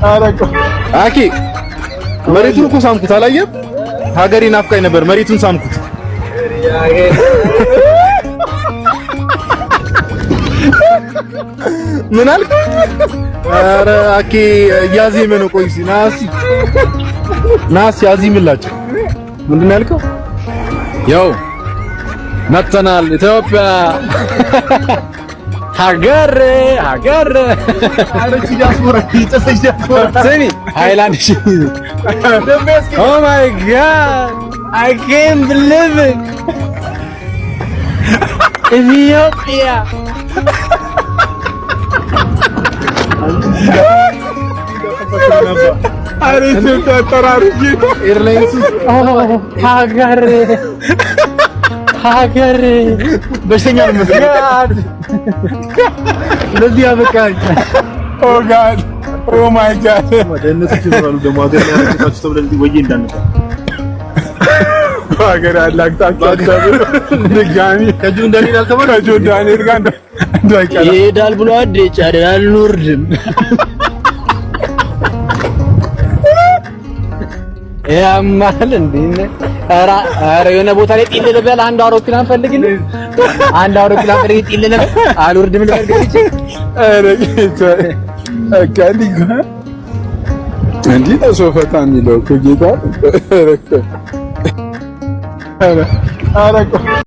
አኪ መሬቱን እኮ ሳምኩት አላየም? ሀገሬ ናፍቃኝ ነበር መሬቱን ሳምኩት። ምን አልክ? ኧረ አኪ ያዚም ነው። ቆይ ናሲ ያዚምላችሁ ምንድን ነው ያልከው? ያው መጥተናል ኢትዮጵያ ሀገር አረቺ ዲያስፖራ ይጥፈሽ ዲያስፖራ ሰኒ ሃይላንድ ሺ ኦ ማይ ጋድ አይ ካንት ቢሊቭ ኢት ኢትዮጵያ አረቺ ተጠራርጂ ኤርላይንስ ሀገር በሽተኛ ነው መስሎኝ። ለዚህ ያበቃኝ። ኦ ጋድ ኦ ማይ ጋድ ወደነሱ ይባሉ ደግሞ ሀገር ያረጋችሁ ተብለን ወይ እንዳንቀር ሀገር ያላክታችሁ ድጋሚ ከጁ እንዳንሄድ አልተባለ ከጁ እንዳንሄድ ጋር እንዳይቀር ይሄዳል ብሎ አደጭ አይደል አልኖርድም ያማል እንዴ ኧረ የሆነ ቦታ ላይ ጢል ልበል አንድ አውሮፕላን ፈልግልኝ ጢል ልበል አልወርድም ልበል ገብቼ ኧረ ጌታ አካሊጋ እንዴ ነው ሶፈታ የሚለው እኮ ጌታ ኧረ